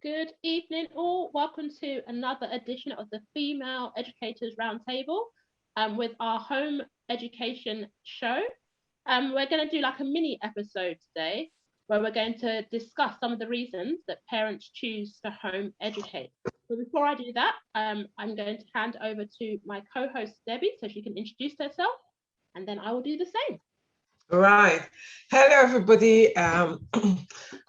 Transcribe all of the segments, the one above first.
Good evening, all. Welcome to another edition of the Female Educators Roundtable with our home education show. We're going to do like a mini episode today where we're going to discuss some of the reasons that parents choose to home educate. But before I do that, I'm going to hand over to my co-host Debbie so she can introduce herself, and then I will do the same. Right. Hello, everybody.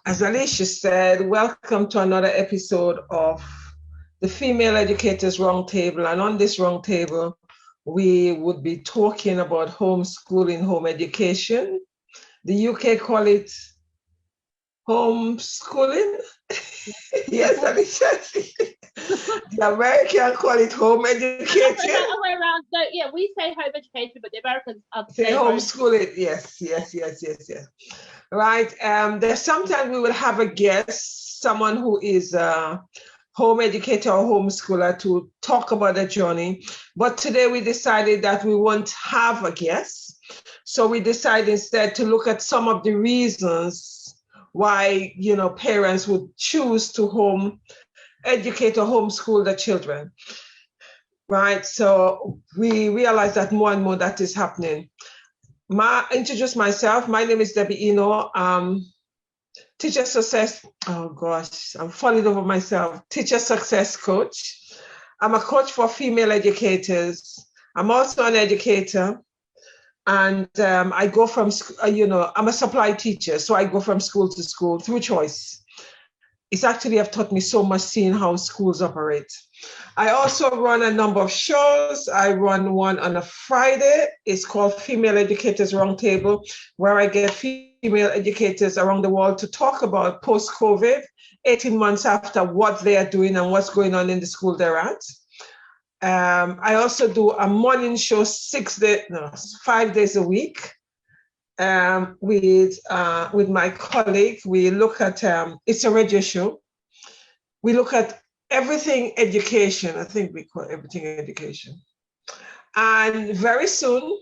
As Alicia said, welcome to another episode of the Female Educators Roundtable. And on this roundtable, we would be talking about homeschooling, home education. The UK call it homeschooling. Yes, Alicia. The American call it home education. The way around. So yeah, we say home education, but the Americans say homeschooling. Yes. Right. There's sometimes we will have a guest, someone who is a home educator or homeschooler, to talk about their journey. But today we decided that we won't have a guest. So we decided instead to look at some of the reasons why, parents would choose to home educate or homeschool their children. Right. So we realize that more and more that is happening. Introduce myself. My name is Debbie Eno. Teacher success. Oh gosh, I'm falling over myself. Teacher success coach. I'm a coach for female educators. I'm also an educator. And I go from, I'm a supply teacher. So I go from school to school through choice. It's actually have taught me so much seeing how schools operate. I also run a number of shows. I run one on a Friday. It's called Female Educators Roundtable, where I get female educators around the world to talk about post-COVID, 18 months after, what they are doing and what's going on in the school they're at. I also do a morning show 5 days a week. With my colleague. We look at, it's a radio show. We look at everything education. I think we call everything education. And very soon,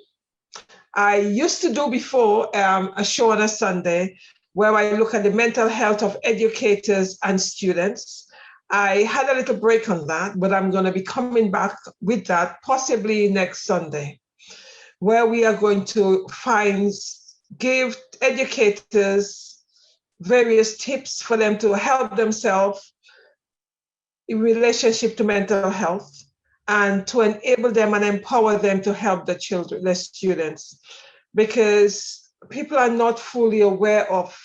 I used to do before a show on a Sunday where I look at the mental health of educators and students. I had a little break on that, but I'm going to be coming back with that possibly next Sunday, where we are going to give educators various tips for them to help themselves in relationship to mental health and to enable them and empower them to help the children, the students, because people are not fully aware of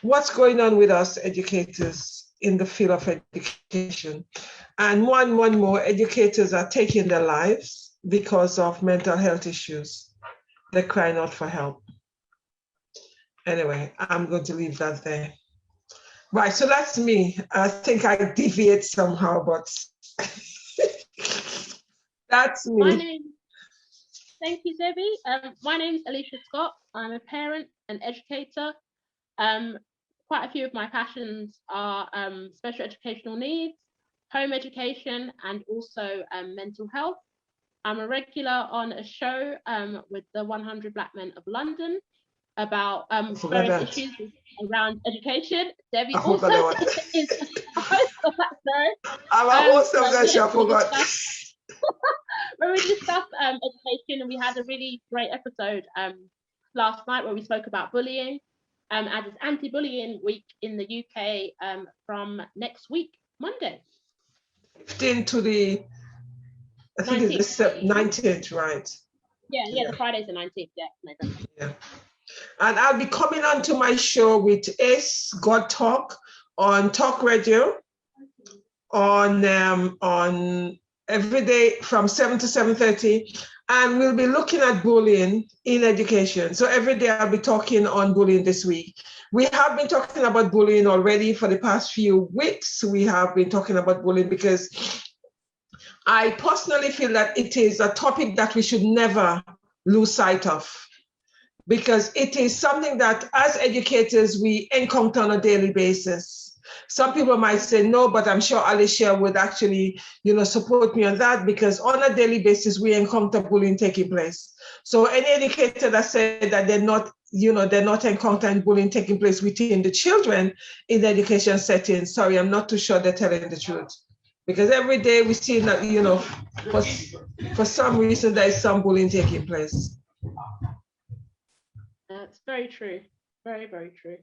what's going on with us educators in the field of education. And more and more educators are taking their lives because of mental health issues. They're crying out for help. Anyway, I'm going to leave that there. Right, so that's me. I think I deviate somehow, but that's me. Thank you, Debbie. My name is Alicia Scott. I'm a parent and educator. Quite a few of my passions are special educational needs, home education, and also mental health. I'm a regular on a show with the 100 Black Men of London about various issues around education. Debbie also is a host of that show. I'm a host of that show, I forgot. Where we discussed education, and we had a really great episode last night where we spoke about bullying, as it's anti-bullying week in the UK from next week, Monday. 15 to the, I think 19th. It's the 19th, right? Yeah, the Friday's the 19th, November. Yeah. And I'll be coming on to my show with Ace God Talk on Talk Radio on every day from 7 to 7:30. And we'll be looking at bullying in education. So every day I'll be talking on bullying this week. We have been talking about bullying already for the past few weeks. We have been talking about bullying because I personally feel that it is a topic that we should never lose sight of, because it is something that as educators we encounter on a daily basis. Some people might say no, but I'm sure Alicia would actually, support me on that, because on a daily basis we encounter bullying taking place. So any educator that said that they're not they're not encountering bullying taking place within the children in the education setting. Sorry, I'm not too sure they're telling the truth. Because every day we see that, for some reason there is some bullying taking place. That's very true. Very, very true.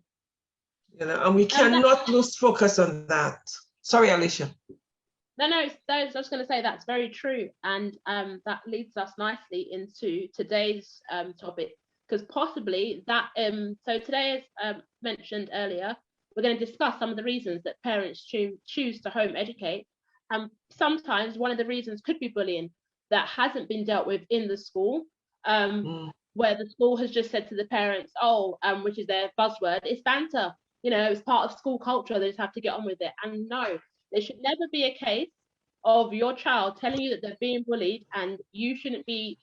And we cannot lose focus on that. Sorry, Alicia. No, I was just going to say that's very true. And that leads us nicely into today's topic, because possibly that, so today, as mentioned earlier, we're going to discuss some of the reasons that parents choose to home educate. Sometimes one of the reasons could be bullying that hasn't been dealt with in the school, where the school has just said to the parents, which is their buzzword, it's banter. It's part of school culture. They just have to get on with it. And no, there should never be a case of your child telling you that they're being bullied, and you shouldn't be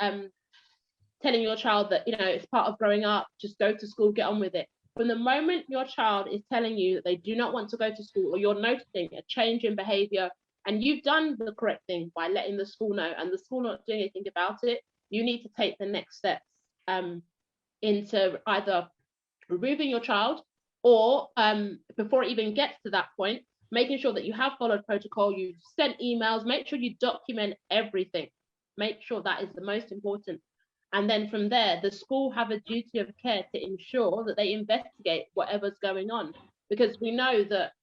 telling your child that, it's part of growing up, just go to school, get on with it. From the moment your child is telling you that they do not want to go to school, or you're noticing a change in behavior, and you've done the correct thing by letting the school know, and the school not doing anything about it, you need to take the next steps into either removing your child, or before it even gets to that point, making sure that you have followed protocol, you've sent emails, make sure you document everything. Make sure that is the most important. And then from there, the school have a duty of care to ensure that they investigate whatever's going on, because we know that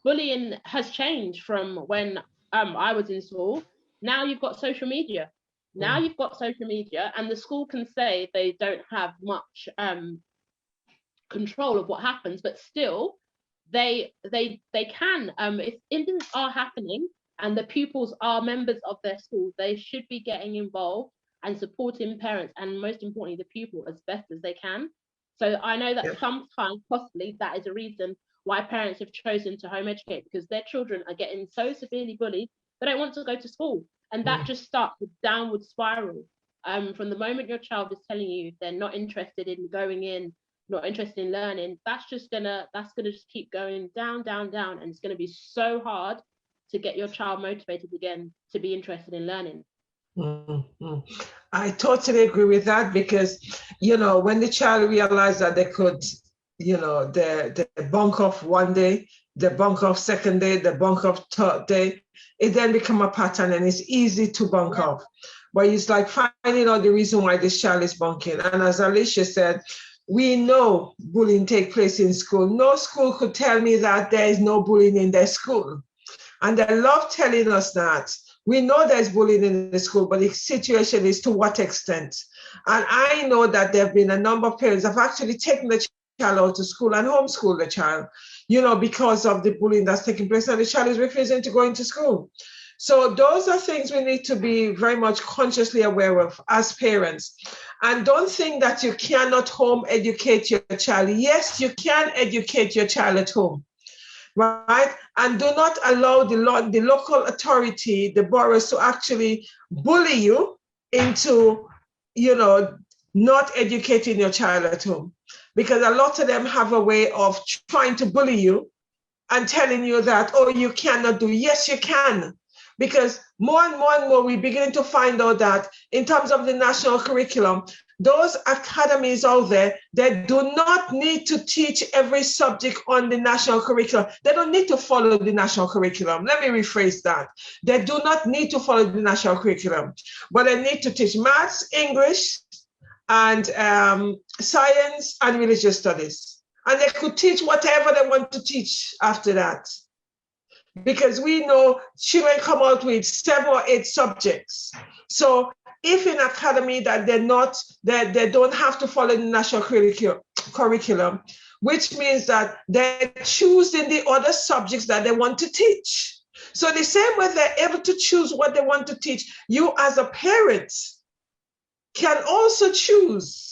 bullying has changed from when I was in school. Now you've got social media. And the school can say they don't have much control of what happens, but still they can, if incidents are happening and the pupils are members of their school, they should be getting involved and supporting parents, and most importantly the pupil, as best as they can. So I know that sometimes possibly that is a reason why parents have chosen to home educate, because their children are getting so severely bullied they don't want to go to school, and that just starts with downward spiral. From the moment your child is telling you they're not interested in going in, not interested in learning, that's gonna just keep going down, and it's gonna be so hard to get your child motivated again to be interested in learning. I totally agree with that, because when the child realized that they could, they bunk off one day, they bunk off second day, they bunk off third day, it then become a pattern, and it's easy to bunk off. But it's like finding out the reason why this child is bunking. And as Alicia said, we know bullying takes place in school. No school could tell me that there is no bullying in their school. And they love telling us that. We know there's bullying in the school, but the situation is to what extent. And I know that there have been a number of parents have actually taken the child out to school and homeschooled the child, because of the bullying that's taking place, and the child is refusing to go into school. So those are things we need to be very much consciously aware of as parents. And don't think that you cannot home educate your child. Yes, you can educate your child at home. Right? And do not allow the local authority, the boroughs, to actually bully you into, not educating your child at home. Because a lot of them have a way of trying to bully you and telling you that, you cannot do. Yes, you can. Because more and more, we're beginning to find out that in terms of the national curriculum, those academies out there, they do not need to teach every subject on the national curriculum. They don't need to follow the national curriculum. Let me rephrase that. They do not need to follow the national curriculum, but they need to teach maths, English, and science and religious studies. And they could teach whatever they want to teach after that. Because we know children come out with 7 or 8 subjects. So if in academy that they don't have to follow the national curriculum, which means that they're choosing the other subjects that they want to teach. So the same way they're able to choose what they want to teach, you as a parent can also choose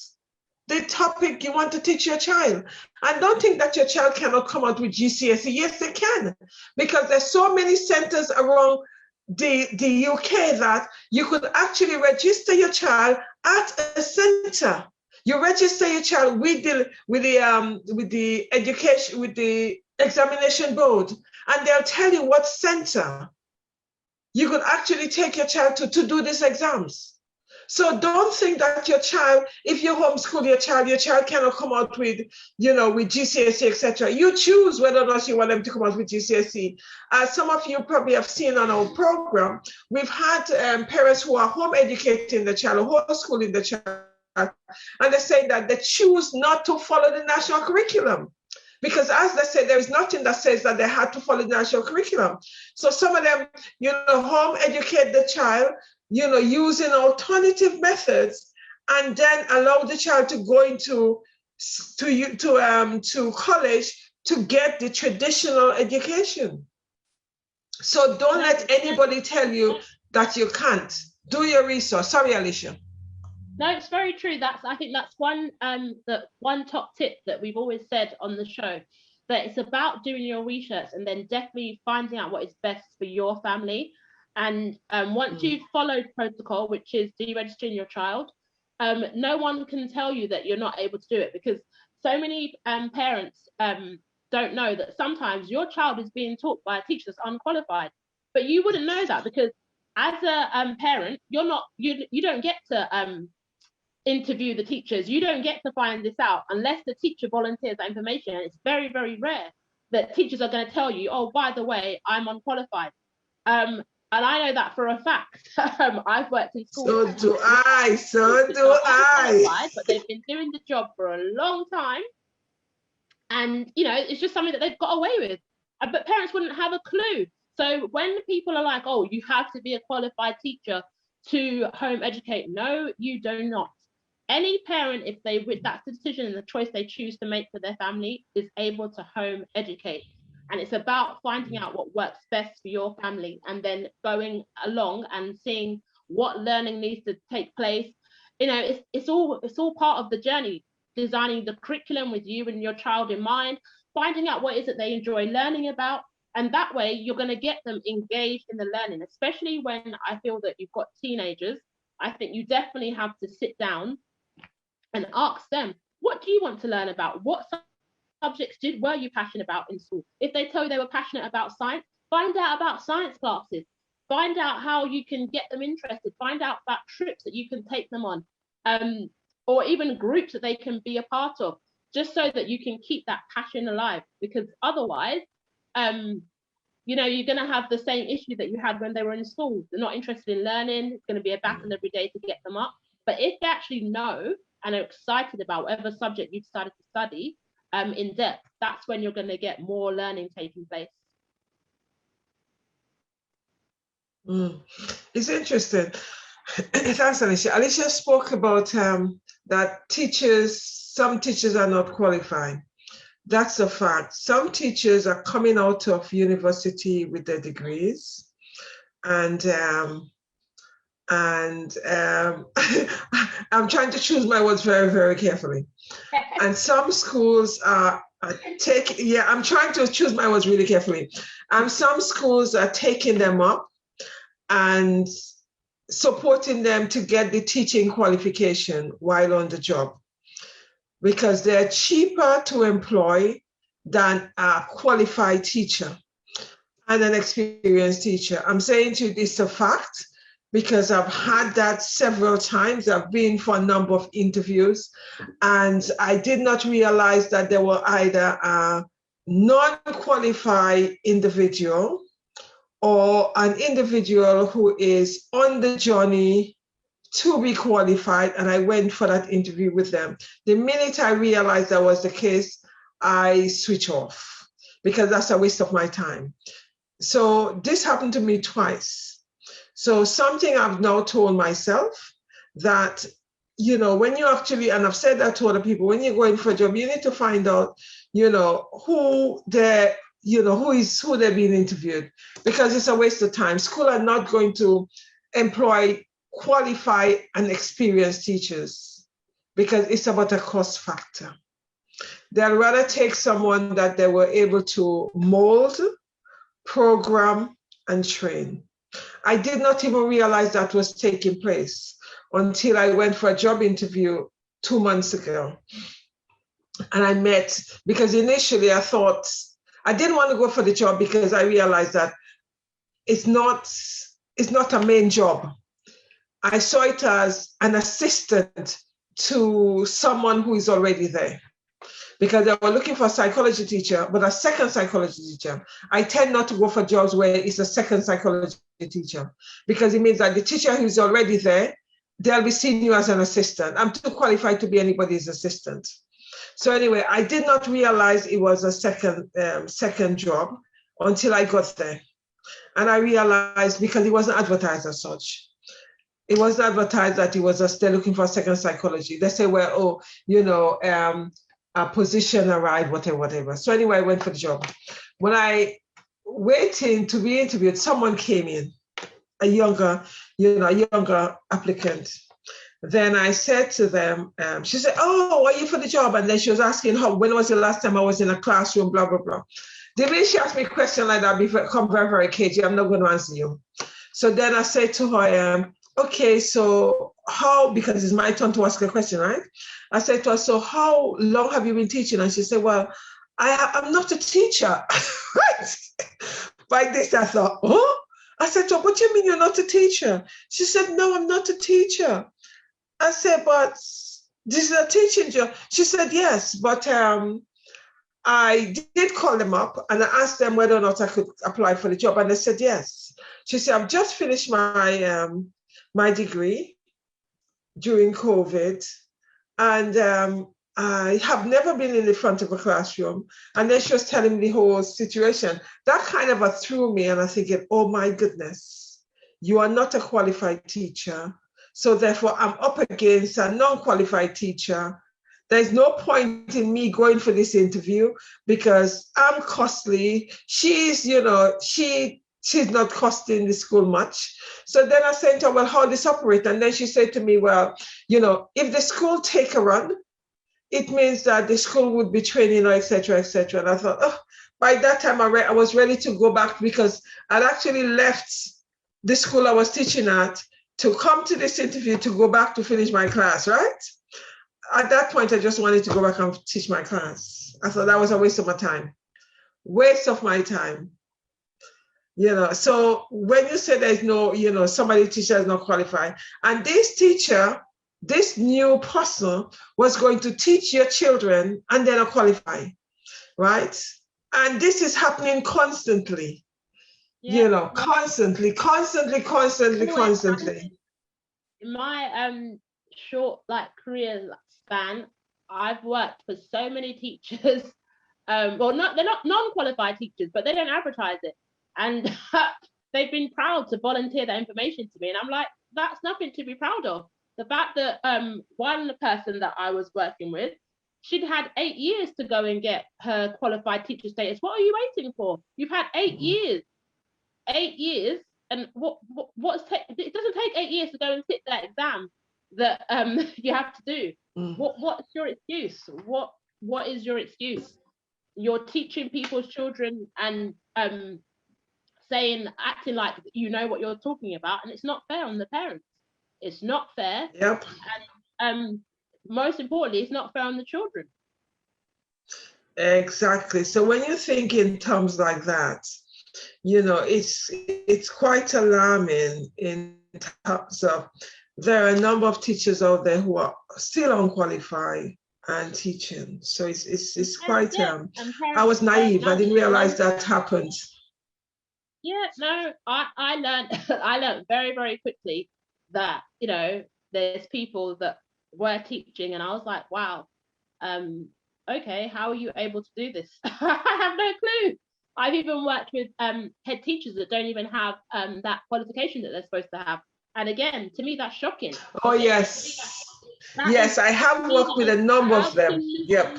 the topic you want to teach your child. And don't think that your child cannot come out with GCSE. Yes, they can, because there's so many centers around the UK that you could actually register your child at a center. You register your child with the education, with the examination board, and they'll tell you what center you could actually take your child to do these exams. So don't think that your child, if you homeschool your child cannot come out with, with GCSE, etc. You choose whether or not you want them to come out with GCSE. As some of you probably have seen on our program, we've had parents who are home educating the child or homeschooling the child, and they're saying that they choose not to follow the national curriculum. Because as they said, there is nothing that says that they had to follow the national curriculum. So some of them, home educate the child, using alternative methods, and then allow the child to go into to college to get the traditional education. So don't let anybody tell you that you can't. Do your research. Sorry, Alicia. No, it's very true. I think that's one top tip that we've always said on the show, that it's about doing your research and then definitely finding out what is best for your family. And once you've followed protocol, which is deregistering your child, no one can tell you that you're not able to do it, because so many parents don't know that sometimes your child is being taught by a teacher that's unqualified, but you wouldn't know that because as a parent, you don't get to interview the teachers. You don't get to find this out unless the teacher volunteers that information. And it's very, very rare that teachers are going to tell you, oh, by the way, I'm unqualified. And I know that for a fact. I've worked in schools. So do I. But they've been doing the job for a long time. And, it's just something that they've got away with. But parents wouldn't have a clue. So when people are like, oh, you have to be a qualified teacher to home educate. No, you do not. Any parent, if that's the decision and the choice they choose to make for their family, is able to home educate. And it's about finding out what works best for your family and then going along and seeing what learning needs to take place. It's all part of the journey, designing the curriculum with you and your child in mind, finding out what is it they enjoy learning about. And that way you're going to get them engaged in the learning, especially when I feel that you've got teenagers. I think you definitely have to sit down and ask them, what do you want to learn about? What subjects were you passionate about in school? If they tell you they were passionate about science, find out about science classes. Find out how you can get them interested. Find out about trips that you can take them on, or even groups that they can be a part of, just so that you can keep that passion alive. Because otherwise, you're going to have the same issue that you had when they were in school. They're not interested in learning. It's going to be a battle every day to get them up. But if they actually know and are excited about whatever subject you decided to study in depth, that's when you're going to get more learning taking place. It's interesting. Thanks, Alicia. Alicia spoke about that some teachers are not qualified. That's a fact. Some teachers are coming out of university with their degrees, and I'm trying to choose my words very, very carefully. And some schools are I'm trying to choose my words really carefully. And some schools are taking them up and supporting them to get the teaching qualification while on the job, because they're cheaper to employ than a qualified teacher and an experienced teacher. I'm saying to you, this is a fact, because I've had that several times. I've been for a number of interviews, and I did not realize that there were either a non-qualified individual or an individual who is on the journey to be qualified, and I went for that interview with them. The minute I realized that was the case, I switch off, because that's a waste of my time. So this happened to me twice. So something I've now told myself that, when you actually, and I've said that to other people, when you're going for a job, you need to find out, who they're being interviewed, because it's a waste of time. School are not going to employ qualified and experienced teachers, because it's about a cost factor. They'll rather take someone that they were able to mold, program, and train. I did not even realize that was taking place until I went for a job interview 2 months ago. And I met, because initially I thought, I didn't want to go for the job because I realized that it's not a main job. I saw it as an assistant to someone who is already there. Because they were looking for a psychology teacher, but a second psychology teacher. I tend not to go for jobs where it's a second psychology teacher, because it means that the teacher who's already there, they'll be seeing you as an assistant. I'm too qualified to be anybody's assistant. So anyway, I did not realize it was a second job until I got there. And I realized, because it wasn't advertised as such. It wasn't advertised that it was they're looking for a second psychology. They say, well, oh, you know, a position arrived, whatever. So anyway, I went for the job. When I waiting to be interviewed, someone came in, a younger applicant. Then I said to them, she said, oh, are you for the job? And then she was asking, when was the last time I was in a classroom, blah, blah, blah. The way she asked me a question like that, become very, very cagey. I'm not going to answer you. So then I said to her, okay, so how, because it's my turn to ask a question, right? I said to her, so how long have you been teaching? And she said, well, I'm not a teacher. Right? By this, I thought, oh? I said to her, what do you mean you're not a teacher? She said, no, I'm not a teacher. I said, but this is a teaching job. She said, yes, but I did call them up and I asked them whether or not I could apply for the job. And they said, yes. She said, I've just finished my my degree during COVID. And I have never been in the front of a classroom. And then she was telling me the whole situation. That kind of threw me, and I thinking, oh my goodness, you are not a qualified teacher. So therefore I'm up against a non-qualified teacher. There's no point in me going for this interview because I'm costly. She's not costing the school much. So then I said to her, well, how does this operate? And then she said to me, well, if the school take a run, it means that the school would be training or et cetera, et cetera. And I thought, oh, by that time I was ready to go back, because I'd actually left the school I was teaching at to come to this interview to go back to finish my class, right? At that point, I just wanted to go back and teach my class. I thought that was a waste of my time. Waste of my time. So when you say there's no, somebody teacher is not qualified, and this teacher, this new person was going to teach your children and they're not qualified, right? And this is happening constantly, constantly. In my short career span, I've worked for so many teachers. They're not non-qualified teachers, but they don't advertise it. And they've been proud to volunteer that information to me. And I'm like, that's nothing to be proud of. The fact that one person that I was working with, she'd had 8 years to go and get her qualified teacher status. What are you waiting for? You've had 8 years. 8 years. And it doesn't take 8 years to go and sit that exam that you have to do. What's your excuse? What is your excuse? You're teaching people's children and acting like you know what you're talking about, and it's not fair on the parents. It's not fair. Yep. And most importantly, it's not fair on the children. Exactly. So when you think in terms like that, it's quite alarming in terms of there are a number of teachers out there who are still unqualified and teaching. So it's quite I was naive. I didn't realize that happened. Yeah, no, I learned very, very quickly that, there's people that were teaching, and I was like, wow, okay, how are you able to do this? I have no clue. I've even worked with head teachers that don't even have that qualification that they're supposed to have. And again, to me, that's shocking. Oh, yes. Yes, I have worked with a number of them. Yep.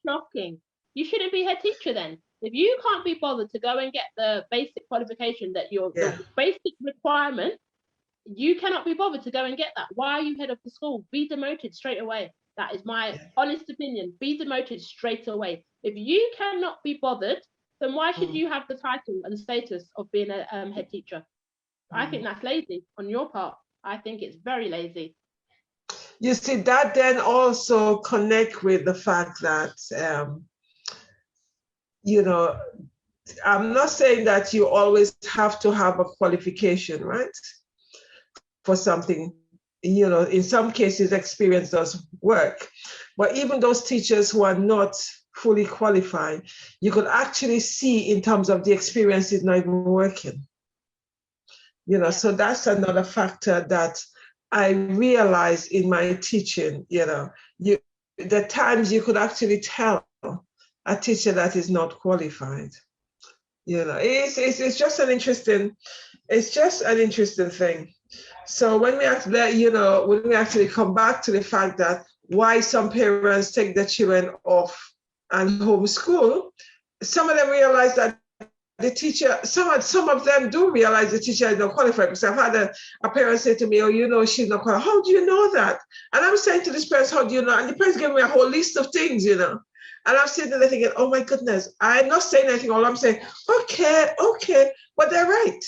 Shocking. You shouldn't be head teacher then. If you can't be bothered to go and get the basic qualification that the basic requirement, you cannot be bothered to go and get that. Why are you head of the school? Be demoted straight away. That is my honest opinion. Be demoted straight away. If you cannot be bothered, then why should you have the title and the status of being a head teacher? I think that's lazy on your part. I think it's very lazy. You see, that then also connect with the fact that, I'm not saying that you always have to have a qualification, right? for something. In some cases, experience does work. But even those teachers who are not fully qualified, you could actually see in terms of the experience is not even working. So that's another factor that I realized in my teaching. The times you could actually tell a teacher that is not qualified. It's just an interesting thing. So when we actually come back to the fact that why some parents take their children off and homeschool, some of them realize that the teacher, some of them do realize the teacher is not qualified. Because I've had a parent say to me, "Oh, she's not qualified." How do you know that? And I'm saying to this parent, "How do you know?" And the parent's giving me a whole list of things, And I'm sitting there thinking, "Oh my goodness, I'm not saying anything. All I'm saying, okay, but they're right."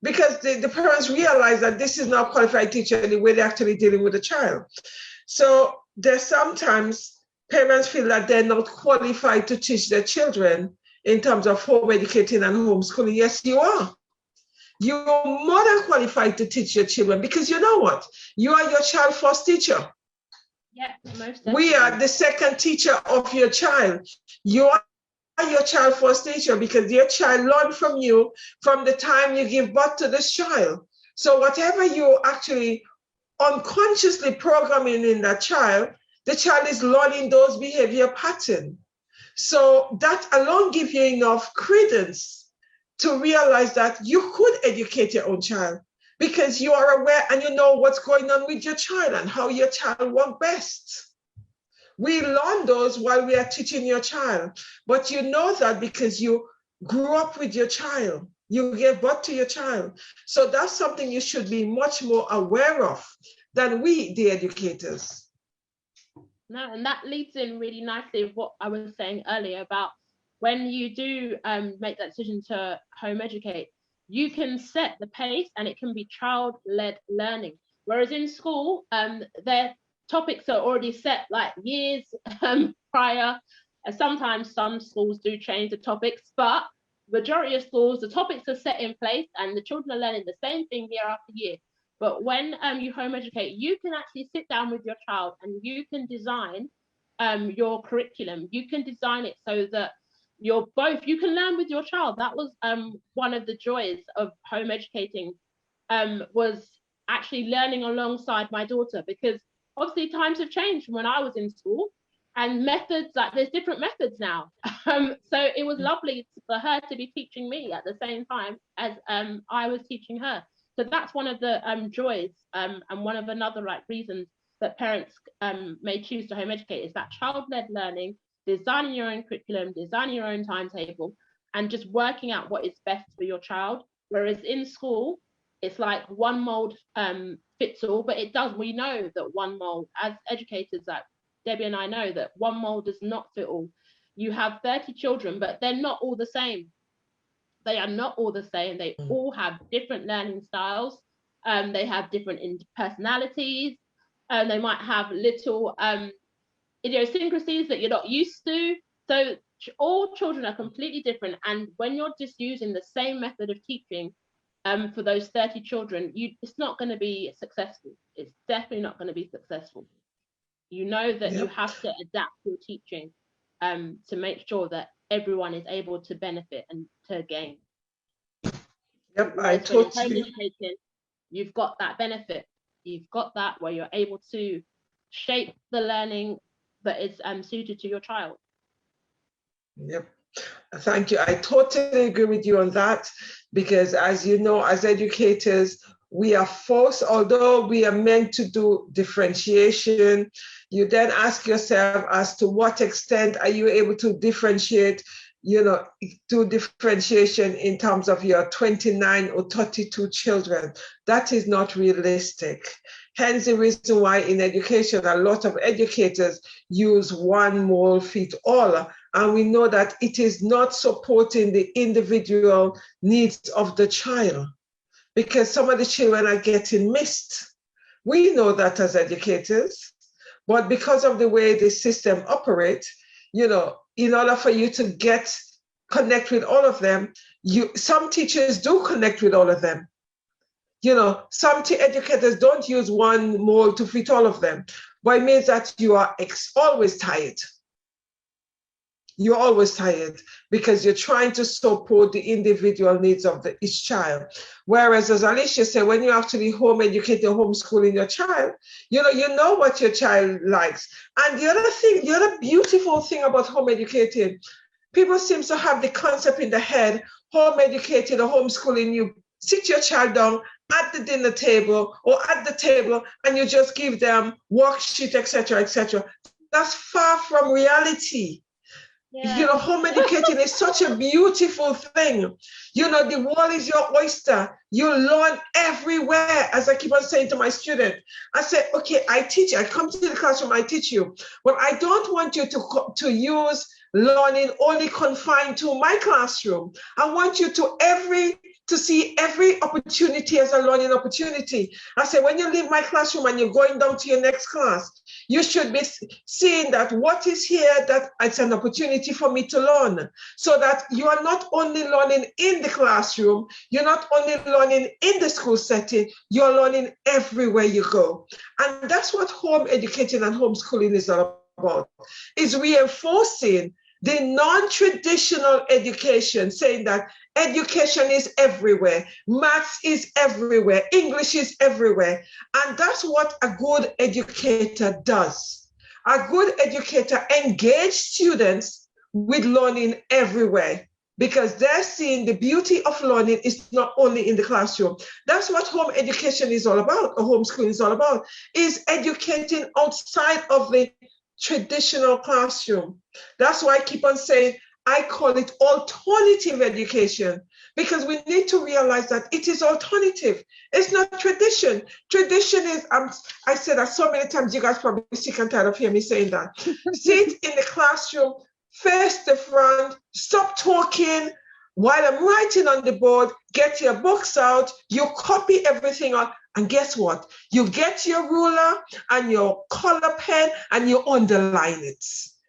Because the parents realize that this is not a qualified teacher in the way they're actually dealing with the child. So there's sometimes parents feel that they're not qualified to teach their children in terms of home educating and homeschooling. Yes, you are. You're more than qualified to teach your children, because you know what? You are your child's first teacher. Yeah, most definitely. We are the second teacher of your child. You are your child first teacher, because your child learned from you from the time you give birth to this child. So whatever you actually unconsciously programming in that child, the child is learning those behavior patterns. So that alone gives you enough credence to realize that you could educate your own child, because you are aware and you know what's going on with your child and how your child works best. We learn those while we are teaching your child, but you know that because you grew up with your child, you gave birth to your child. So that's something you should be much more aware of than we, the educators. No, and that leads in really nicely with what I was saying earlier about when you do make that decision to home educate, you can set the pace and it can be child-led learning. Whereas in school, their topics are already set like years prior. Sometimes some schools do change the topics, but majority of schools, the topics are set in place and the children are learning the same thing year after year. But when you home educate, you can actually sit down with your child and you can design your curriculum. You can design it so that you can learn with your child. That was one of the joys of home educating, was actually learning alongside my daughter, because obviously times have changed from when I was in school, and methods, like there's different methods now. So it was lovely for her to be teaching me at the same time as I was teaching her. So that's one of the joys, and one of another reasons that parents may choose to home educate is that child-led learning, designing your own curriculum, designing your own timetable, and just working out what is best for your child. Whereas in school, it's like one mold fits all, but we know that one mold, as educators, that Debbie and I know that one mold does not fit all. You have 30 children, but they're not all the same. They are not all the same. They all have different learning styles. They have different personalities. They might have little idiosyncrasies that you're not used to. So all children are completely different. And when you're just using the same method of teaching for those 30 children, it's not going to be successful. It's definitely not going to be successful. You know that you have to adapt your teaching to make sure that everyone is able to benefit and to gain. Yep, I totally. You've got that benefit. You've got that where you're able to shape the learning that is suited to your child. Yep. Thank you. I totally agree with you on that, because as you know, as educators, we are forced, although we are meant to do differentiation, you then ask yourself as to what extent are you able to differentiate, do differentiation in terms of your 29 or 32 children. That is not realistic. Hence the reason why in education, a lot of educators use one mold fit all. And we know that it is not supporting the individual needs of the child, because some of the children are getting missed. We know that as educators, but because of the way the system operates, in order for you to connect with all of them, some teachers do connect with all of them. You know, some educators don't use one mold to fit all of them, but it means that you are always tired. You're always tired because you're trying to support the individual needs of each child. Whereas, as Alicia said, when you actually home educate or homeschooling your child, you know what your child likes. And the other beautiful thing about home educating, people seem to have the concept in their head, home educated or homeschooling, you sit your child down at the dinner table or at the table and you just give them worksheet, etc., etc. That's far from reality. Yeah. You know, home educating is such a beautiful thing. You know, the world is your oyster. You learn everywhere. As I keep on saying to my student, I say, okay, I teach you. I come to the classroom, I teach you. But I don't want you to use learning only confined to my classroom. I want you to see every opportunity as a learning opportunity. I say, when you leave my classroom and you're going down to your next class, you should be seeing that what is here, that it's an opportunity for me to learn, so that you are not only learning in the classroom, you're not only learning in the school setting, you're learning everywhere you go. And that's what home educating and homeschooling is all about, is reinforcing the non-traditional education, saying that education is everywhere, maths is everywhere, English is everywhere. And that's what a good educator does. A good educator engages students with learning everywhere, because they're seeing the beauty of learning is not only in the classroom. That's what home education is all about, or homeschooling is all about, is educating outside of the traditional classroom. That's why I keep on saying, I call it alternative education, because we need to realize that it is alternative. It's not tradition. Tradition is, I said that so many times, you guys probably sick and tired of hearing me saying that. Sit in the classroom, face the front, stop talking while I'm writing on the board, get your books out, you copy everything out. And guess what? You get your ruler and your color pen and you underline it.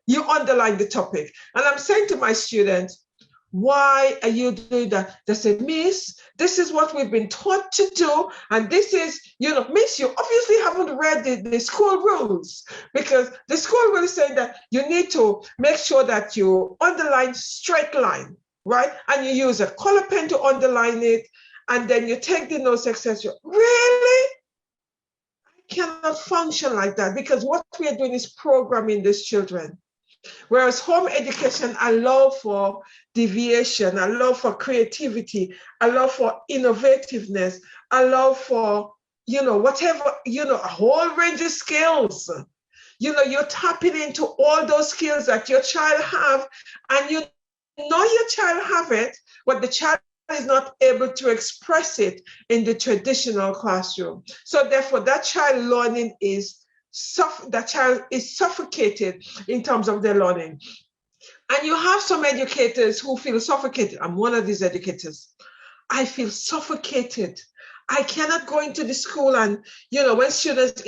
You underline the topic. And I'm saying to my students, why are you doing that? They say, Miss, this is what we've been taught to do. And this is, Miss, you obviously haven't read the school rules, because the school rule is saying that you need to make sure that you underline straight line, right? And you use a color pen to underline it. And then you take the notes, etc. Really? I cannot function like that, because what we are doing is programming these children. Whereas home education allows for deviation, allows for creativity, allows for innovativeness, allows for, whatever, a whole range of skills. You're tapping into all those skills that your child have, and you know your child have it, but the child is not able to express it in the traditional classroom. So therefore, that child learning that child is suffocated in terms of their learning. And you have some educators who feel suffocated. I'm one of these educators. I feel suffocated. I cannot go into the school and, when students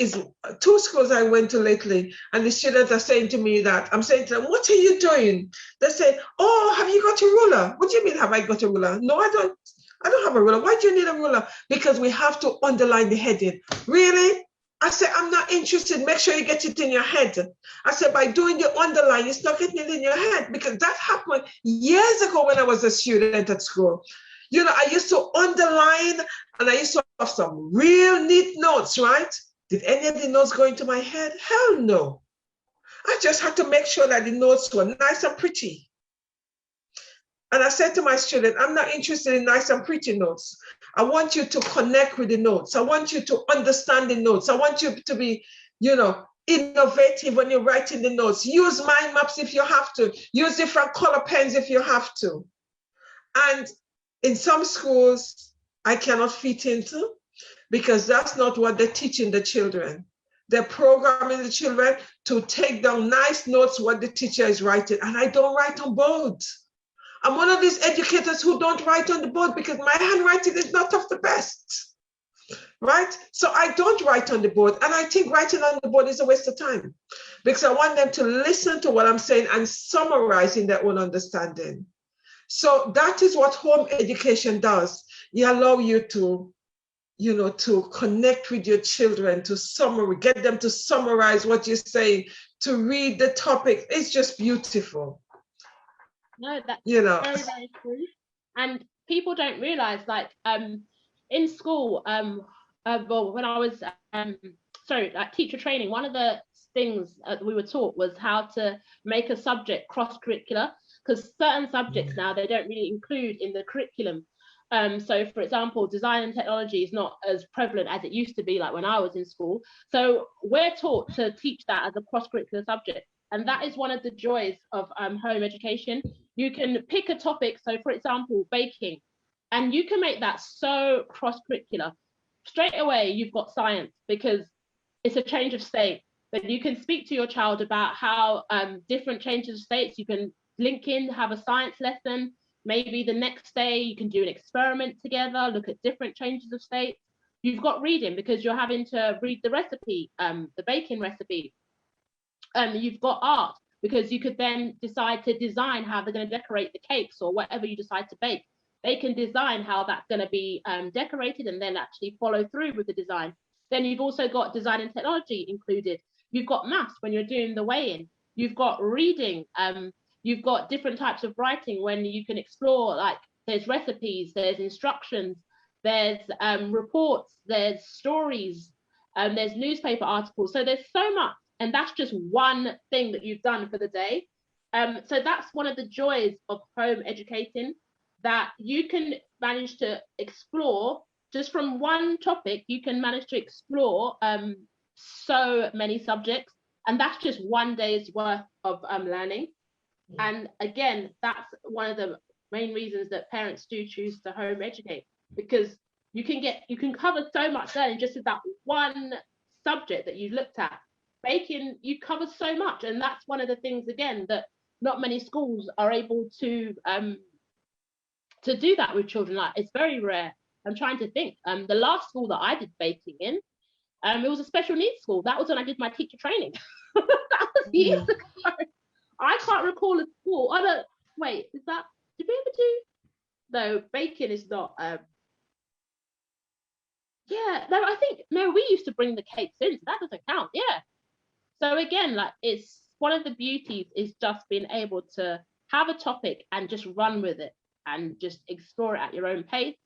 two schools I went to lately, and the students are saying to me that, I'm saying to them, what are you doing? They say, oh, have you got a ruler? What do you mean, have I got a ruler? No, I don't have a ruler. Why do you need a ruler? Because we have to underline the heading. Really? I said, I'm not interested. Make sure you get it in your head. I said, by doing the underline, it's not getting it in your head, because that happened years ago when I was a student at school. I used to underline, and I used to have some real neat notes, right? Did any of the notes go into my head? Hell no. I just had to make sure that the notes were nice and pretty. And I said to my student, I'm not interested in nice and pretty notes. I want you to connect with the notes. I want you to understand the notes. I want you to be, innovative when you're writing the notes. Use mind maps if you have to. Use different color pens if you have to. And in some schools, I cannot fit into, because that's not what they're teaching the children. They're programming the children to take down nice notes what the teacher is writing. And I don't write on board. I'm one of these educators who don't write on the board, because my handwriting is not of the best, right? So I don't write on the board. And I think writing on the board is a waste of time, because I want them to listen to what I'm saying and summarize in their own understanding. So that is what home education does. It allows you to to connect with your children, get them to summarize what you're saying, to read the topic. It's just beautiful. No, that's very, very true. And people don't realize, like, in school, well, when I was, like teacher training, one of the things we were taught was how to make a subject cross-curricular, because certain subjects now they don't really include in the curriculum. So, for example, design and technology is not as prevalent as it used to be, like when I was in school. So we're taught to teach that as a cross-curricular subject. And that is one of the joys of home education. You can pick a topic. So, for example, baking, and you can make that so cross-curricular. Straight away, you've got science, because it's a change of state. But you can speak to your child about how different changes of states, you can link in, have a science lesson. Maybe the next day you can do an experiment together, look at different changes of state. You've got reading, because you're having to read the recipe, the baking recipe. You've got art, because you could then decide to design how they're going to decorate the cakes or whatever you decide to bake. They can design how that's going to be decorated and then actually follow through with the design. Then you've also got design and technology included. You've got maths when you're doing the weigh-in. You've got reading. You've got different types of writing when you can explore, like there's recipes, there's instructions, there's reports, there's stories, there's newspaper articles. So there's so much, and that's just one thing that you've done for the day. So that's one of the joys of home educating, that you can manage to explore just from one topic. You can manage to explore so many subjects, and that's just one day's worth of learning. And again, that's one of the main reasons that parents do choose to home educate, because you can cover so much learning just with that one subject that you looked at. Baking, you cover so much, and that's one of the things, again, that not many schools are able to do that with children. Like, it's very rare. I'm trying to think. The last school that I did baking in, it was a special needs school. That was when I did my teacher training. That was years ago. I can't recall a school. Wait, did we ever do? No, baking is not. We used to bring the cakes in, so that doesn't count. Yeah. So again, like, it's one of the beauties is just being able to have a topic and just run with it and just explore it at your own pace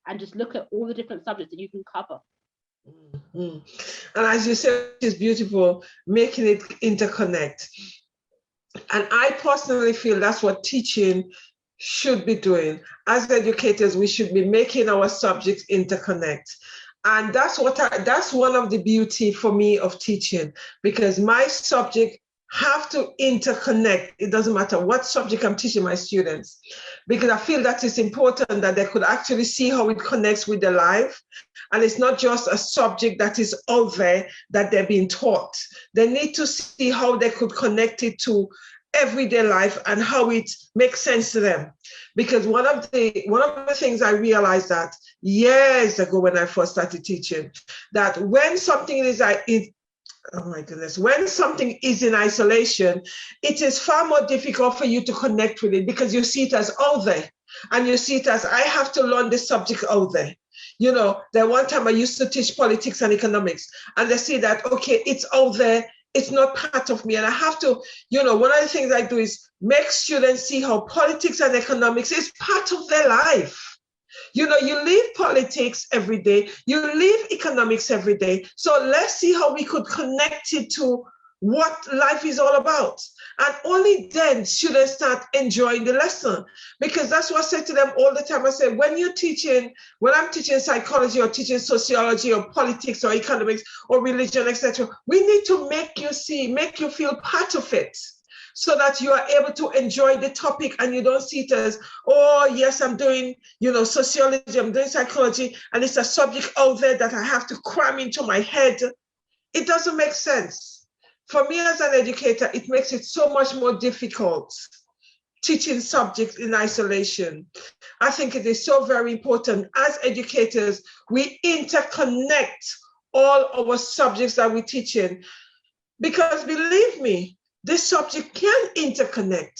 and just look at all the different subjects that you can cover. Mm-hmm. And as you said, it's beautiful, making it interconnect. And I personally feel that's what teaching should be doing. As educators, we should be making our subjects interconnect. And that's one of the beauty for me of teaching, because my subject have to interconnect. It doesn't matter what subject I'm teaching my students, because I feel that it's important that they could actually see how it connects with their life. And it's not just a subject that is out there that they're being taught. They need to see how they could connect it to everyday life and how it makes sense to them. Because one of the things I realized that years ago when I first started teaching, that when something is when something is in isolation, it is far more difficult for you to connect with it, because you see it as out there, and you see it as, I have to learn this subject out there. There one time I used to teach politics and economics, and they see that, okay, it's out there, it's not part of me. And I have to, one of the things I do is make students see how politics and economics is part of their life. You live politics every day, you live economics every day. So let's see how we could connect it to what life is all about. And only then should they start enjoying the lesson. Because that's what I say to them all the time. I say, when I'm teaching psychology or teaching sociology or politics or economics or religion, etc., we need to make you feel part of it, so that you are able to enjoy the topic and you don't see it as, oh, yes, I'm doing, sociology, I'm doing psychology, and it's a subject out there that I have to cram into my head. It doesn't make sense. For me as an educator, it makes it so much more difficult teaching subjects in isolation. I think it is so very important as educators, we interconnect all our subjects that we're teaching, because believe me, this subject can interconnect,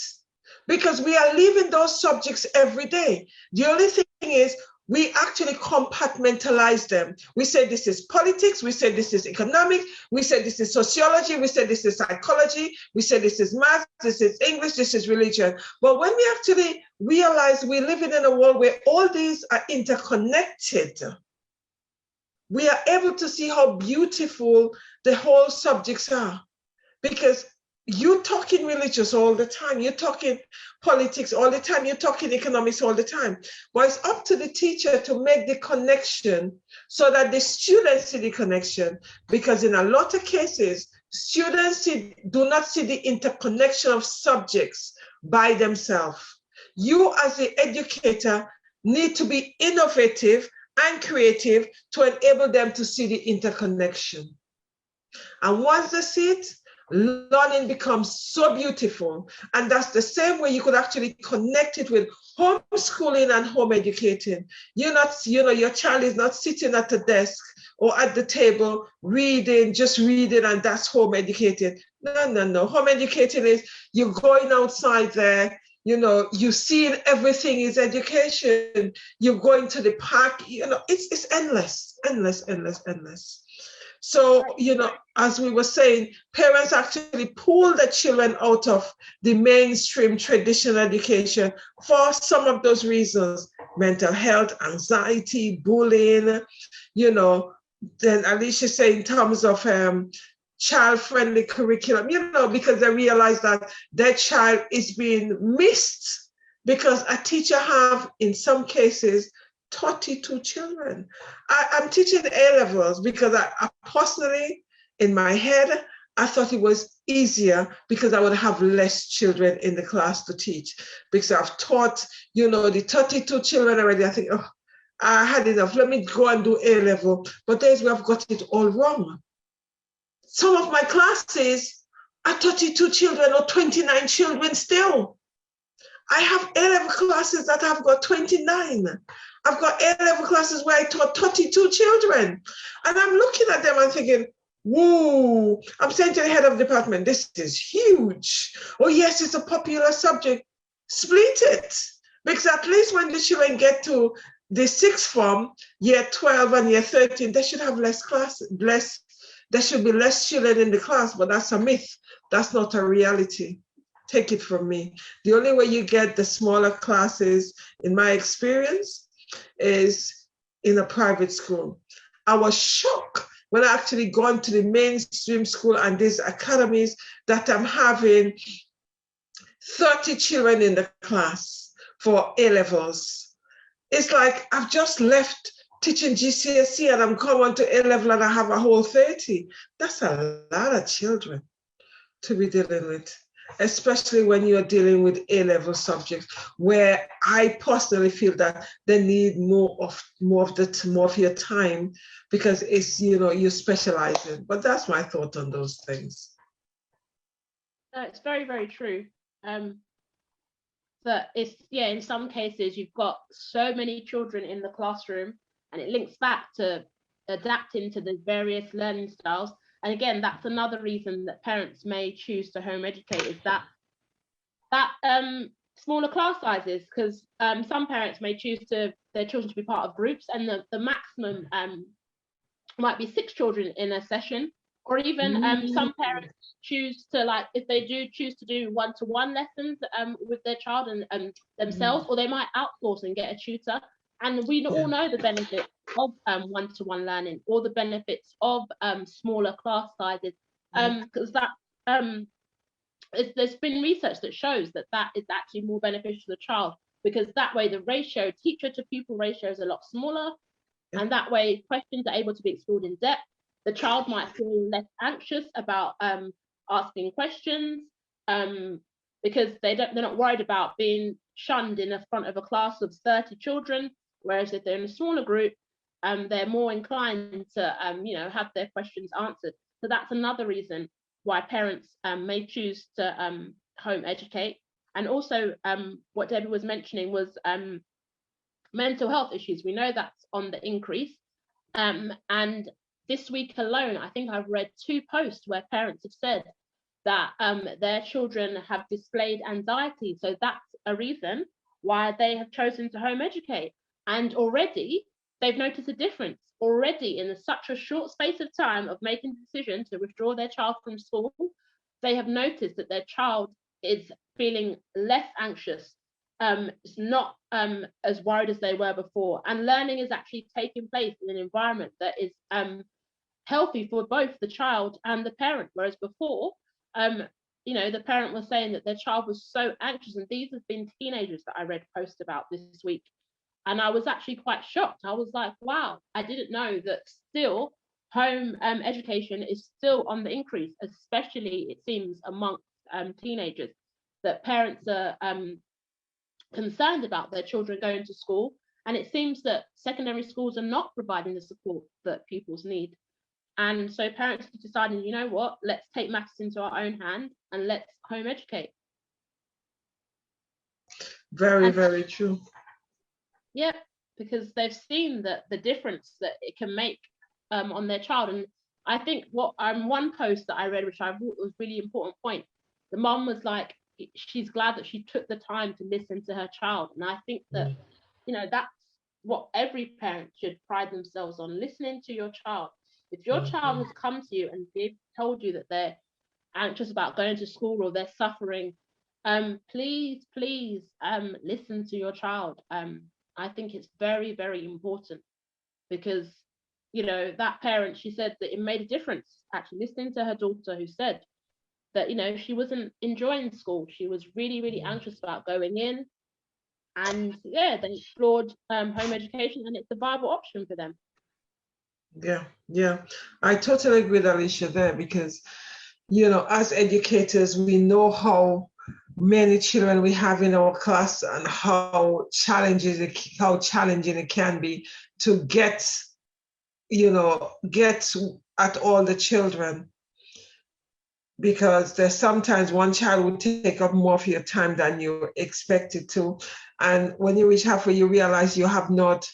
because we are living those subjects every day. The only thing is, we actually compartmentalize them. We say this is politics, we say this is economics, we say this is sociology, we say this is psychology, we say this is math, this is English, this is religion. But when we actually realize we're living in a world where all these are interconnected, we are able to see how beautiful the whole subjects are. Because you're talking religious all the time, you're talking politics all the time, you're talking economics all the time. But it's up to the teacher to make the connection so that the students see the connection. Because in a lot of cases, students do not see the interconnection of subjects by themselves. You as the educator need to be innovative and creative to enable them to see the interconnection. And once they see it, learning becomes so beautiful. And that's the same way you could actually connect it with homeschooling and home educating. You're not, your child is not sitting at the desk or at the table reading, just reading, and that's home educated. No. Home educating is you're going outside there, you seeing everything is education. You're going to the park, it's endless. So, as we were saying, parents actually pull the children out of the mainstream traditional education for some of those reasons: mental health, anxiety, bullying, then Alicia said in terms of child-friendly curriculum, because they realize that their child is being missed because a teacher have, in some cases, 32 children. I'm teaching A-levels because I personally, in my head, I thought it was easier because I would have less children in the class to teach. Because I've taught, the 32 children already. I think, I had enough. Let me go and do A-level. But there's where I've got it all wrong. Some of my classes are 32 children or 29 children still. I have A-level classes that I've got 29. I've got A-level classes where I taught 32 children. And I'm looking at them and thinking, whoa, I'm saying to the head of the department, this is huge. Oh yes, it's a popular subject. Split it. Because at least when the children get to the sixth form, year 12 and year 13, they should have less classes, there should be less children in the class, but that's a myth. That's not a reality. Take it from me. The only way you get the smaller classes, in my experience, is in a private school. I was shocked when I actually gone to the mainstream school and these academies that I'm having 30 children in the class for A-levels. It's like I've just left teaching GCSE and I'm coming to A-level and I have a whole 30. That's a lot of children to be dealing with, especially when you're dealing with A-level subjects, where I personally feel that they need more of your time because it's, you're specializing. But that's my thought on those things. It's very, very true. That it's, in some cases you've got so many children in the classroom, and it links back to adapting to the various learning styles. And again, that's another reason that parents may choose to home educate, is that smaller class sizes, because some parents may choose their children to be part of groups, and the maximum might be 6 children in a session, or even some parents choose to, like, if they do choose to do one-to-one lessons with their child and themselves, or they might outsource and get a tutor. And we all know the benefits of one-to-one learning, or the benefits of smaller class sizes, because there's been research that shows that is actually more beneficial to the child, because that way the ratio, teacher to pupil ratio, is a lot smaller, and that way questions are able to be explored in depth. The child might feel less anxious about asking questions, because they're not worried about being shunned in the front of a class of 30 children. Whereas if they're in a smaller group, they're more inclined to have their questions answered. So that's another reason why parents may choose to home educate. And also what Debbie was mentioning was mental health issues. We know that's on the increase. And this week alone, I think I've read 2 posts where parents have said that their children have displayed anxiety. So that's a reason why they have chosen to home educate. And already they've noticed a difference. Already in such a short space of time of making the decision to withdraw their child from school, they have noticed that their child is feeling less anxious, it's not as worried as they were before, and learning is actually taking place in an environment that is healthy for both the child and the parent. Whereas before, you know, the parent was saying that their child was so anxious, and these have been teenagers that I read posts about this week. And I was actually quite shocked. I was like, wow, I didn't know that still home education is still on the increase, especially it seems amongst teenagers, that parents are concerned about their children going to school. And it seems that secondary schools are not providing the support that pupils need. And so parents are deciding, you know what, let's take matters into our own hand and let's home educate. Very true. Yeah, because they've seen that the difference that it can make on their child. And I think what one post that I read, which I thought was really important point, the mom was like, she's glad that she took the time to listen to her child. And I think that, you know, that's what every parent should pride themselves on, listening to your child. If your child has come to you and they've told you that they're anxious about going to school or they're suffering, please listen to your child. I think it's very important, because, you know, that parent, she said that it made a difference actually listening to her daughter, who said that, you know, she wasn't enjoying school. She was really anxious about going in. And yeah, they explored home education, and it's a viable option for them. Yeah. I totally agree with Alicia there, because, you know, as educators, we know how many children we have in our class and how challenging it can be to get at all the children, because there's sometimes one child will take up more of your time than you expected to, and when you reach halfway you realize you have not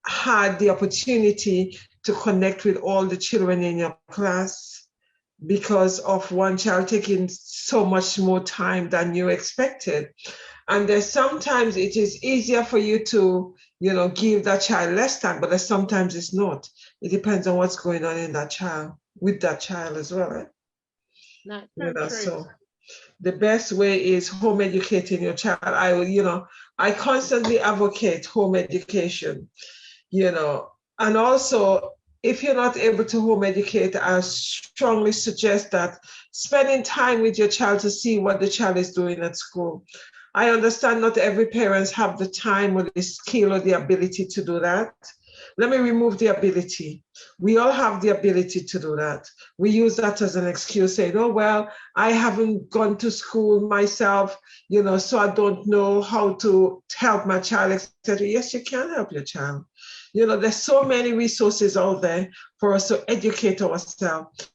had the opportunity to connect with all the children in your class because of one child taking so much more time than you expected. And there's sometimes it is easier for you to, you know, give that child less time, but sometimes it's not. It depends on what's going on in that child, with that child as well, right? That's very true. So the best way is home educating your child. I constantly advocate home education, you know, and also if you're not able to home educate, I strongly suggest that spending time with your child to see what the child is doing at school. I understand not every parents have the time or the skill or the ability to do that. Let me remove the ability. We all have the ability to do that. We use that as an excuse, saying, oh, well, I haven't gone to school myself, you know, so I don't know how to help my child, etc. Yes, you can help your child. You know, there's so many resources out there for us to educate ourselves.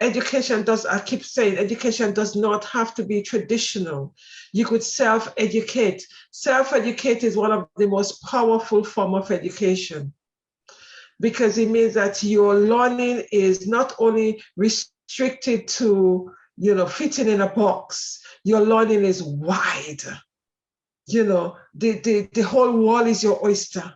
Education I keep saying, education does not have to be traditional. You could self-educate. Self-educate is one of the most powerful forms of education, because it means that your learning is not only restricted to, you know, fitting in a box. Your learning is wide. You know, the whole world is your oyster,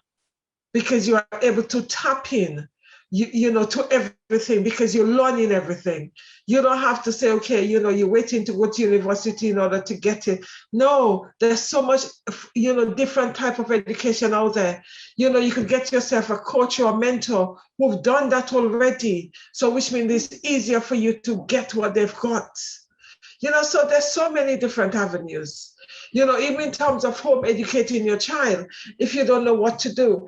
because you are able to tap in, you know, to everything, because you're learning everything. You don't have to say, okay, you know, you're waiting to go to university in order to get it. No, there's so much, you know, different type of education out there. You know, you could get yourself a coach or a mentor who've done that already. So which means it's easier for you to get what they've got. You know, so there's so many different avenues. You know, even in terms of home educating your child, if you don't know what to do.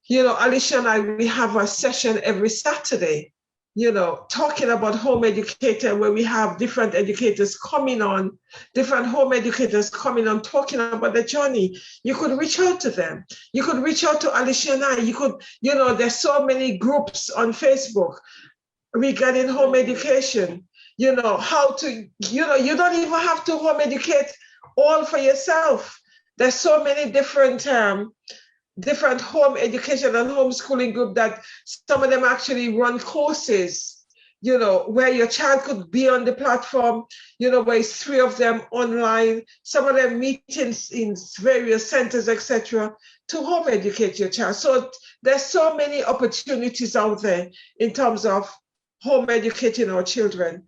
You know, Alicia and I, we have a session every Saturday, you know, talking about home educator, where we have different educators coming on, different home educators coming on, talking about the journey. You could reach out to them. You could reach out to Alicia and I. You could, you know, there's so many groups on Facebook regarding home education, you know, how to, you know, you don't even have to home educate all for yourself. There's so many different home education and homeschooling group that some of them actually run courses, you know, where your child could be on the platform, you know, where it's 3 of them online, some of them meetings in various centers, etc., to home educate your child. So there's so many opportunities out there in terms of home educating our children.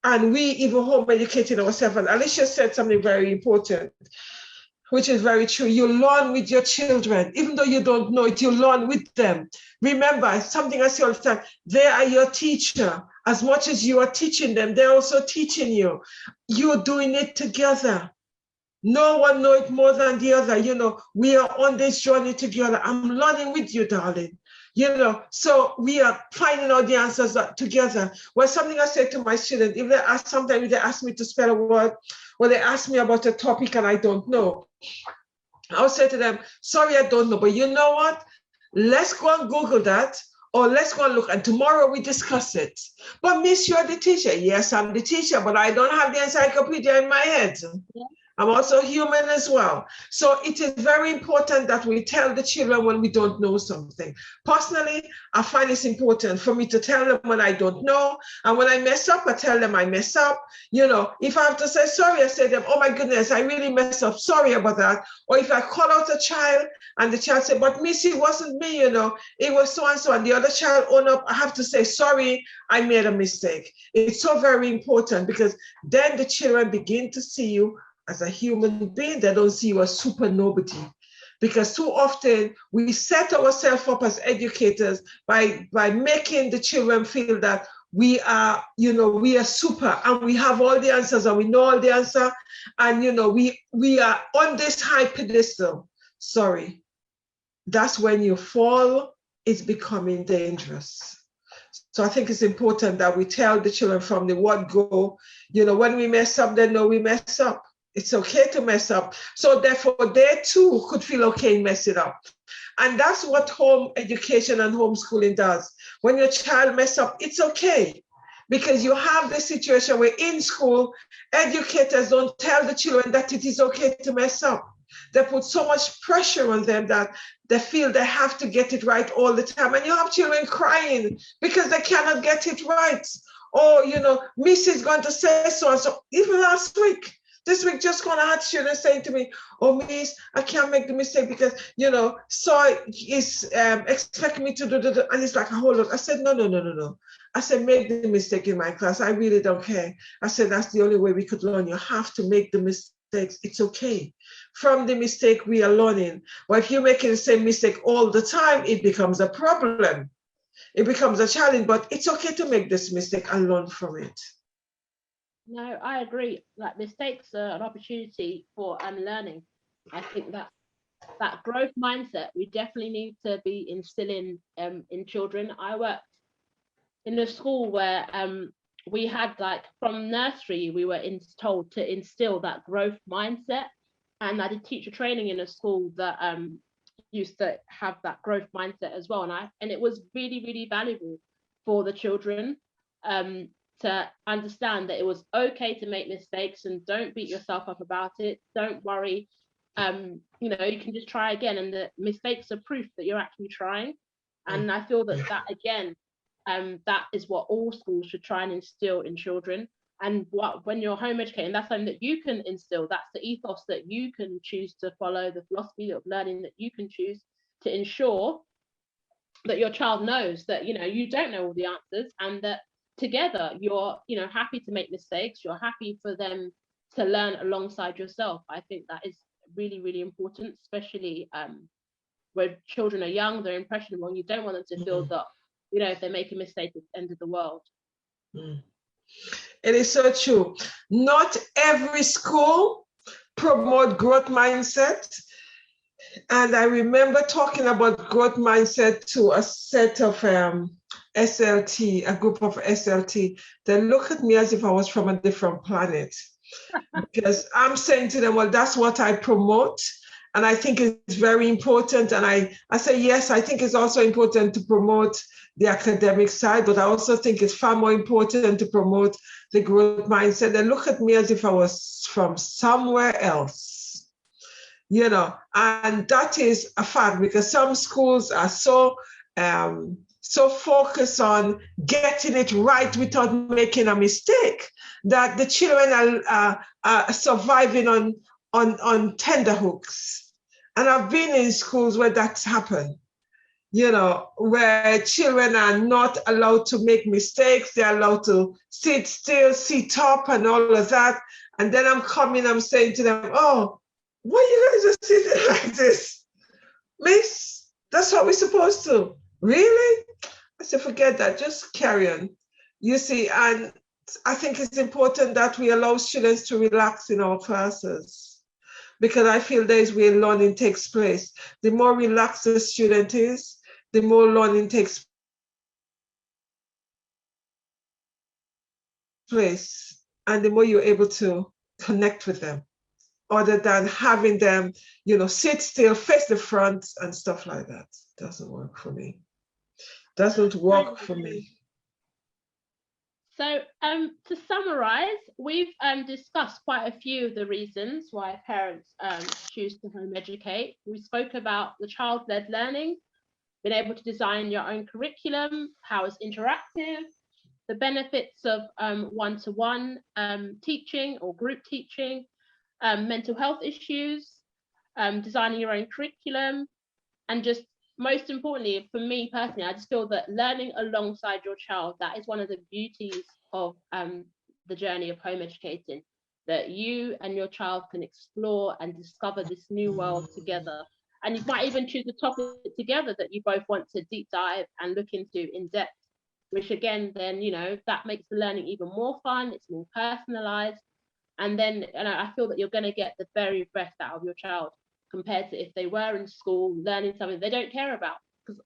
And we even home educating ourselves. And Alicia said something very important, which is very true. You learn with your children. Even though you don't know it, you learn with them. Remember, something I say all the time, they are your teacher. As much as you are teaching them, they're also teaching you. You're doing it together. No one knows it more than the other. You know, we are on this journey together. I'm learning with you, darling. You know, so we are finding out the answers together. Well, something I say to my students, if they ask, sometimes if they ask me to spell a word, or they ask me about a topic and I don't know, I'll say to them, sorry, I don't know, but you know what? Let's go and Google that, or let's go and look, and tomorrow we discuss it. But Miss, you're the teacher. Yes, I'm the teacher, but I don't have the encyclopedia in my head. Yeah. I'm also human as well. So it is very important that we tell the children when we don't know something. Personally, I find it's important for me to tell them when I don't know. And when I mess up, I tell them I mess up. You know, if I have to say sorry, I say to them, oh my goodness, I really messed up. Sorry about that. Or if I call out a child and the child said, but Miss, it wasn't me, you know, it was so-and-so. And the other child own up, I have to say, sorry, I made a mistake. It's so very important, because then the children begin to see you as a human being. They don't see you as super nobody. Because too often we set ourselves up as educators by making the children feel that we are, you know, we are super and we have all the answers and we know all the answer. And, you know, we are on this high pedestal. Sorry. That's when you fall, it's becoming dangerous. So I think it's important that we tell the children from the word go, you know, when we mess up, they know we mess up. It's okay to mess up. So therefore, they too could feel okay in messing up. And that's what home education and homeschooling does. When your child mess up, it's okay. Because you have the situation where in school, educators don't tell the children that it is okay to mess up. They put so much pressure on them that they feel they have to get it right all the time. And you have children crying because they cannot get it right. Or, you know, Miss is going to say so and so. Even last week, this week, just gonna have children saying to me, oh, Miss, I can't make the mistake because, you know, so is expecting me to do. And it's like, hold on. I said, no. I said, make the mistake in my class. I really don't care. I said, that's the only way we could learn. You have to make the mistakes. It's okay. From the mistake, we are learning. But if you're making the same mistake all the time, it becomes a problem. It becomes a challenge, but it's okay to make this mistake and learn from it. No, I agree. Like, mistakes are an opportunity for learning. I think that growth mindset we definitely need to be instilling in children. I worked in a school where we had, like, from nursery we were told to instill that growth mindset, and I did teacher training in a school that used to have that growth mindset as well, and it was really, really valuable for the children. To understand that it was okay to make mistakes and don't beat yourself up about it. Don't worry. You know, you can just try again, and the mistakes are proof that you're actually trying. And I feel that again, that is what all schools should try and instill in children. And when you're home educating, that's something that you can instill. That's the ethos that you can choose to follow, the philosophy of learning that you can choose to ensure that your child knows that, you know, you don't know all the answers, and that together you're, you know, happy to make mistakes. You're happy for them to learn alongside yourself. I think that is really, really important, especially when children are young, they're impressionable, and you don't want them to feel that, you know, if they make a mistake, it's the end of the world. It is so true. Not every school promote growth mindset. And I remember talking about growth mindset to a set of SLT, a group of SLT. They look at me as if I was from a different planet. Because I'm saying to them, well, that's what I promote. And I think it's very important. And I say, yes, I think it's also important to promote the academic side, but I also think it's far more important to promote the growth mindset. They look at me as if I was from somewhere else, you know, and that is a fact, because some schools are so so focused on getting it right without making a mistake that the children are surviving on tenterhooks. And I've been in schools where that's happened, where children are not allowed to make mistakes. They're allowed to sit still, sit up, and all of that. And then I'm saying to them, oh, why you guys are sitting like this? Miss, that's what we're supposed to. Really? I said, forget that, just carry on. You see, and I think it's important that we allow students to relax in our classes, because I feel that is where learning takes place. The more relaxed the student is, the more learning takes place, and the more you're able to connect with them, other than having them, sit still, face the front and stuff like that. Doesn't work for me. Doesn't work for me. So to summarize, we've discussed quite a few of the reasons why parents choose to home educate. We spoke about the child-led learning, being able to design your own curriculum, how it's interactive, the benefits of one-to-one teaching or group teaching, mental health issues, designing your own curriculum, and just most importantly, for me personally, I just feel that learning alongside your child, that is one of the beauties of the journey of home educating, that you and your child can explore and discover this new world together. And you might even choose a topic together that you both want to deep dive and look into in depth, which again, then, that makes the learning even more fun, it's more personalized. And then I feel that you're going to get the very best out of your child compared to if they were in school learning something they don't care about. Because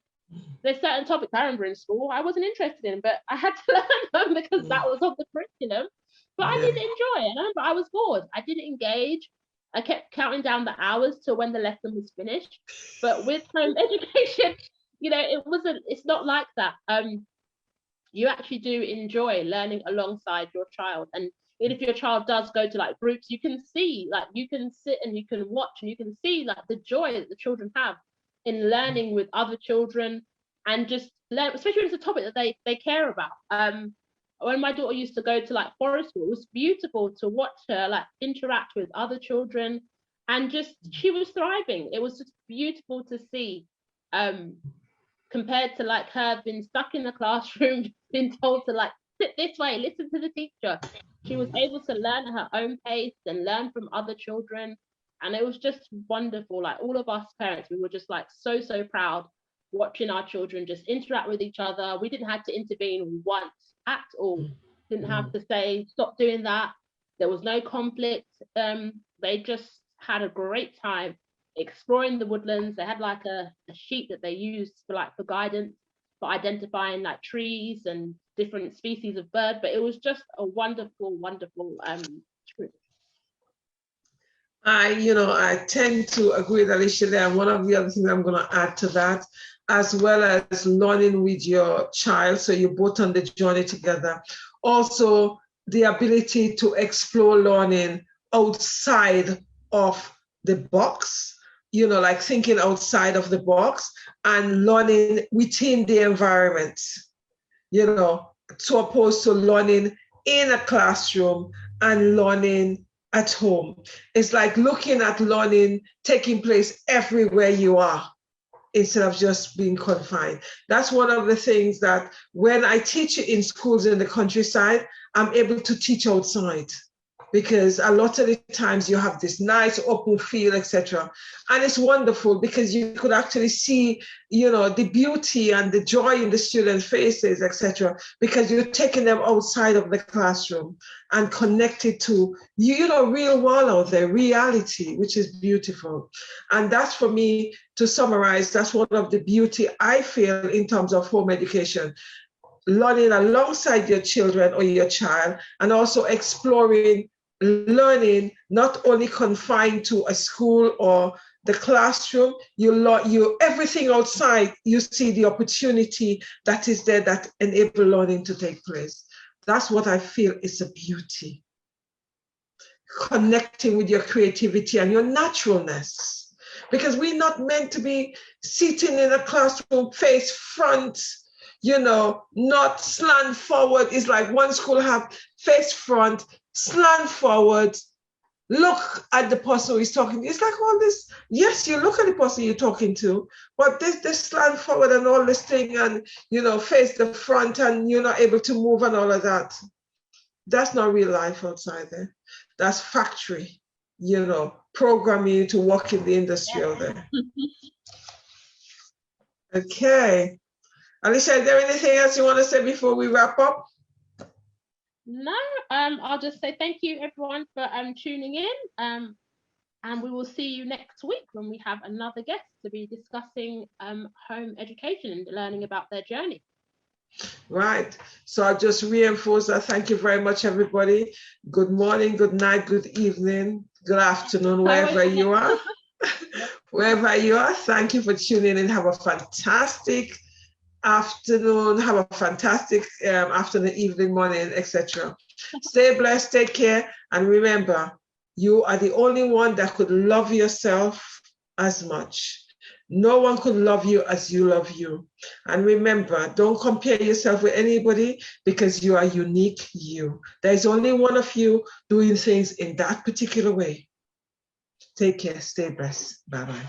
there's certain topics I remember in school I wasn't interested in, but I had to learn them because that was of the curriculum. But I did enjoy it. I remember I was bored. I didn't engage. I kept counting down the hours till when the lesson was finished. But with home education, it's not like that. You actually do enjoy learning alongside your child. And if your child does go to like groups, you can see, like you can sit and you can watch and you can see like the joy that the children have in learning with other children and just learn, especially when it's a topic that they care about. When my daughter used to go to like forest school, it was beautiful to watch her like interact with other children, and just she was thriving. It was just beautiful to see, compared to like her being stuck in the classroom, being told to like sit this way, listen to the teacher. She was able to learn at her own pace and learn from other children. And it was just wonderful. Like all of us parents, we were just like so proud watching our children just interact with each other. We didn't have to intervene once at all. Didn't have to say, stop doing that. There was no conflict. They just had a great time exploring the woodlands. They had like a sheet that they used for guidance, for identifying like trees and different species of bird, but it was just a wonderful trip. I tend to agree with Alicia there. And one of the other things I'm going to add to that, as well as learning with your child, so you're both on the journey together. Also, the ability to explore learning outside of the box, like thinking outside of the box and learning within the environment, to opposed to learning in a classroom and learning at home. It's like looking at learning taking place everywhere you are instead of just being confined. That's one of the things that when I teach in schools in the countryside, I'm able to teach outside, because a lot of the times you have this nice open field, etc. And it's wonderful because you could actually see, the beauty and the joy in the students' faces, etc. Because you're taking them outside of the classroom and connected to, real world out there, reality, which is beautiful. And that's, for me, to summarize, that's one of the beauty I feel in terms of home education. Learning alongside your children or your child, and also exploring learning not only confined to a school or the classroom. You everything outside, you see the opportunity that is there that enable learning to take place. That's what I feel is a beauty. Connecting with your creativity and your naturalness, because we're not meant to be sitting in a classroom face front, not slant forward. It's like one school have face front, slant forward, look at the person who is talking. It's like all this, yes, you look at the person you're talking to, but this slant forward and all this thing and, face the front and you're not able to move and all of that. That's not real life outside there. That's factory, programming you to work in the industry out there. Okay. Alicia, is there anything else you want to say before we wrap up? No, I'll just say thank you everyone for tuning in, and we will see you next week when we have another guest to be discussing home education and learning about their journey. Right. So I'll just reinforce that. Thank you very much, everybody. Good morning, good night, good evening, good afternoon, wherever you are. Wherever you are, thank you for tuning in. Have a fantastic afternoon, have a fantastic afternoon, evening, morning, etc. Stay blessed, take care, and remember, you are the only one that could love yourself as much. No one could love you as you love you. And remember, don't compare yourself with anybody because you are unique you. There's only one of you doing things in that particular way. Take care, stay blessed. Bye-bye.